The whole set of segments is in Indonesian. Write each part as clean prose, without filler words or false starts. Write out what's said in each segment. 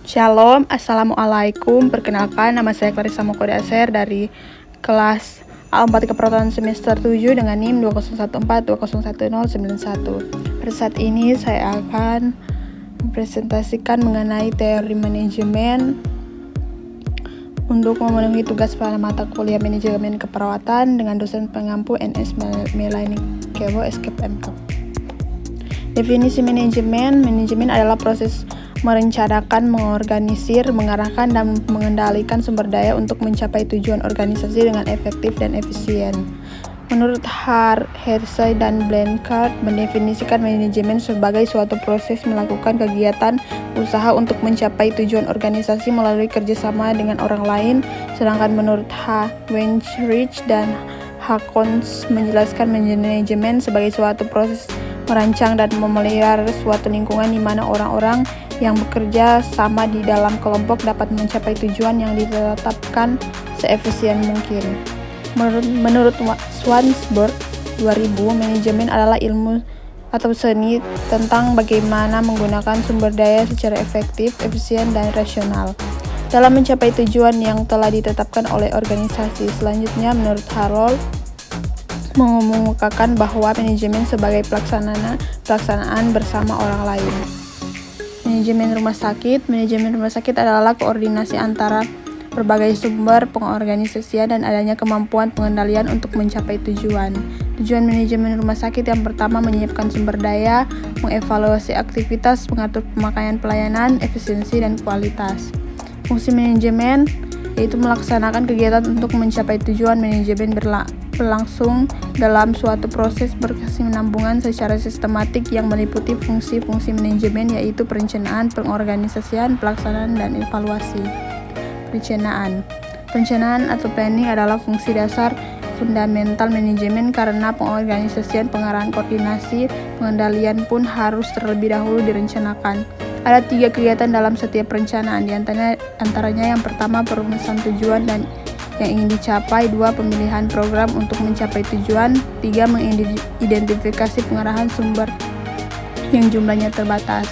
Shalom, Assalamualaikum. Perkenalkan, nama saya Clarissa Mokodaser dari kelas A4 Keperawatan semester 7 dengan NIM 2014-201091. Pada saat ini saya akan mempresentasikan mengenai teori manajemen untuk memenuhi tugas pada mata kuliah manajemen keperawatan dengan dosen pengampu NS Melanie Kewo SKPMK. Definisi manajemen adalah proses merencanakan, mengorganisir, mengarahkan, dan mengendalikan sumber daya untuk mencapai tujuan organisasi dengan efektif dan efisien. Menurut Hersey dan Blanchard, mendefinisikan manajemen sebagai suatu proses melakukan kegiatan usaha untuk mencapai tujuan organisasi melalui kerjasama dengan orang lain, sedangkan menurut Weinreich dan Kons menjelaskan manajemen sebagai suatu proses merancang dan memelihara suatu lingkungan di mana orang-orang yang bekerja sama di dalam kelompok dapat mencapai tujuan yang ditetapkan seefisien mungkin. Menurut Swansburg 2000, manajemen adalah ilmu atau seni tentang bagaimana menggunakan sumber daya secara efektif, efisien, dan rasional dalam mencapai tujuan yang telah ditetapkan oleh organisasi. Selanjutnya, menurut Harold, mengemukakan bahwa manajemen sebagai pelaksanaan bersama orang lain. Manajemen rumah sakit adalah koordinasi antara berbagai sumber pengorganisasian dan adanya kemampuan pengendalian untuk mencapai tujuan. Tujuan manajemen rumah sakit yang pertama menyiapkan sumber daya, mengevaluasi aktivitas, mengatur pemakaian pelayanan, efisiensi, dan kualitas. Fungsi manajemen yaitu melaksanakan kegiatan untuk mencapai tujuan. Manajemen berlangsung dalam suatu proses berkesinambungan secara sistematik yang meliputi fungsi-fungsi manajemen yaitu perencanaan, pengorganisasian, pelaksanaan, dan evaluasi. Perencanaan atau planning adalah fungsi dasar fundamental manajemen karena pengorganisasian, pengarahan, koordinasi, pengendalian pun harus terlebih dahulu direncanakan. Ada 3 kegiatan dalam setiap perencanaan, antaranya yang pertama perumusan tujuan dan yang ingin dicapai, 2 pemilihan program untuk mencapai tujuan, 3 mengidentifikasi pengarahan sumber yang jumlahnya terbatas.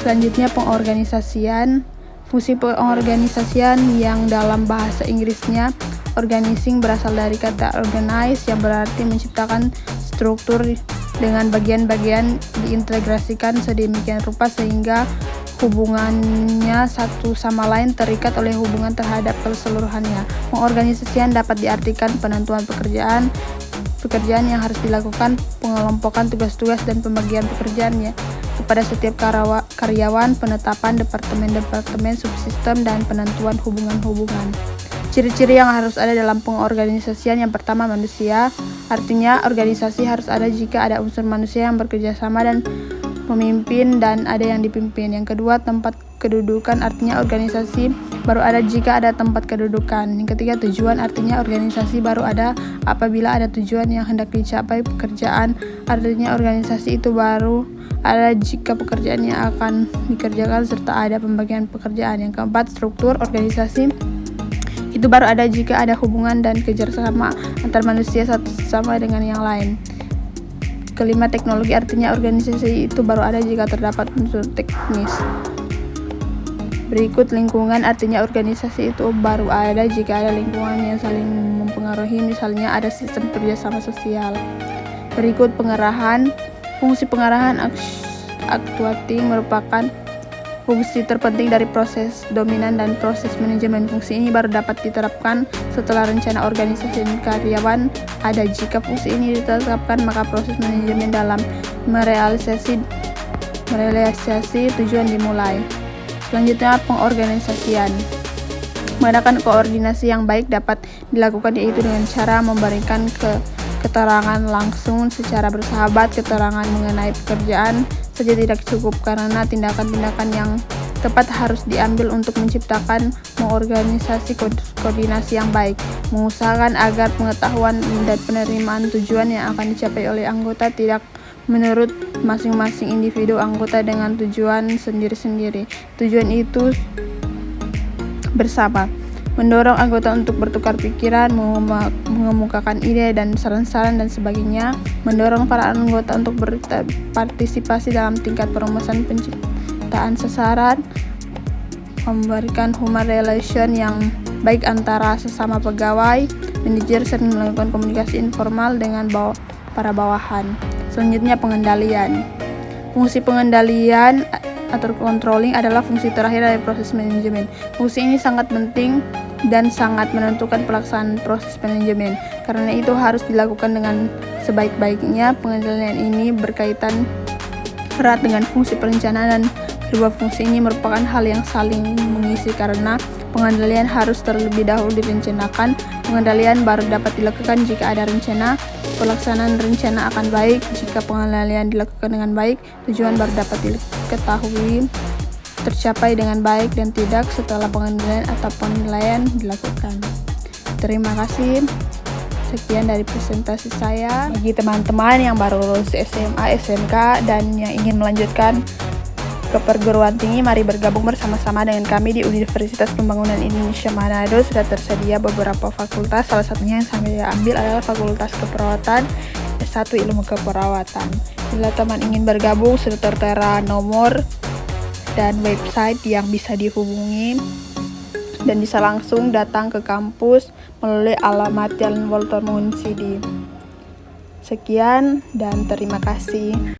Selanjutnya pengorganisasian. Fungsi pengorganisasian yang dalam bahasa Inggrisnya organizing berasal dari kata organize yang berarti menciptakan struktur dengan bagian-bagian diintegrasikan sedemikian rupa sehingga hubungannya satu sama lain terikat oleh hubungan terhadap keseluruhannya. Pengorganisasian dapat diartikan penentuan pekerjaan yang harus dilakukan, pengelompokan tugas-tugas dan pembagian pekerjaannya kepada setiap karyawan, penetapan departemen-departemen, subsistem, dan penentuan hubungan-hubungan. Ciri-ciri yang harus ada dalam pengorganisasian yang pertama manusia, artinya organisasi harus ada jika ada unsur manusia yang bekerja sama dan memimpin dan ada yang dipimpin. Yang kedua, tempat kedudukan, artinya organisasi baru ada jika ada tempat kedudukan. Yang ketiga, tujuan, artinya organisasi baru ada apabila ada tujuan yang hendak dicapai. Pekerjaan, artinya organisasi itu baru ada jika pekerjaan yang akan dikerjakan serta ada pembagian pekerjaan. Yang keempat, struktur, organisasi itu baru ada jika ada hubungan dan kerjasama antar manusia satu sama dengan yang lain. Kelima, teknologi, artinya organisasi itu baru ada jika terdapat unsur teknis. Berikut, lingkungan, artinya organisasi itu baru ada jika ada lingkungan yang saling mempengaruhi, misalnya ada sistem kerjasama sosial. Berikut, pengarahan. Fungsi pengarahan actuating merupakan fungsi terpenting dari proses dominan dan proses manajemen. Fungsi ini baru dapat diterapkan setelah rencana organisasi dan karyawan ada. Jika fungsi ini ditetapkan, maka proses manajemen dalam merealisasi tujuan dimulai. Selanjutnya, pengorganisasian. Mengadakan koordinasi yang baik dapat dilakukan yaitu dengan cara memberikan keterangan langsung secara bersahabat. Keterangan mengenai pekerjaan saja tidak cukup karena tindakan-tindakan yang tepat harus diambil untuk menciptakan mengorganisasi koordinasi yang baik. Mengusahakan agar pengetahuan dan penerimaan tujuan yang akan dicapai oleh anggota tidak menurut masing-masing individu anggota dengan tujuan sendiri-sendiri. Tujuan itu bersama. Mendorong anggota untuk bertukar pikiran, mengemukakan ide dan saran-saran dan sebagainya. Mendorong para anggota untuk berpartisipasi dalam tingkat perumusan pemetaan sasaran, memberikan human relation yang baik antara sesama pegawai, manajer, sering melakukan komunikasi informal dengan para bawahan. Selanjutnya pengendalian. Fungsi pengendalian atau controlling adalah fungsi terakhir dari proses manajemen. Fungsi ini sangat penting dan sangat menentukan pelaksanaan proses manajemen. Karena itu harus dilakukan dengan sebaik-baiknya. Pengendalian ini berkaitan erat dengan fungsi perencanaan, dan kedua fungsi ini merupakan hal yang saling mengisi karena pengendalian harus terlebih dahulu direncanakan. Pengendalian baru dapat dilakukan jika ada rencana. Pelaksanaan rencana akan baik jika pengendalian dilakukan dengan baik. Tujuan baru dapat diketahui tercapai dengan baik dan tidak setelah pengendalian atau penilaian dilakukan. Terima kasih. Sekian dari presentasi saya. Bagi teman-teman yang baru lulus SMA, SMK, dan yang ingin melanjutkan ke perguruan tinggi, mari bergabung bersama-sama dengan kami di Universitas Pembangunan Indonesia Manado. Sudah tersedia beberapa fakultas, salah satunya yang saya ambil adalah Fakultas Keperawatan, S1 Ilmu Keperawatan. Bila teman ingin bergabung, sudah tertera nomor dan website yang bisa dihubungi, dan bisa langsung datang ke kampus melalui alamat Jalan Walter Mongunsidi. Sekian dan terima kasih.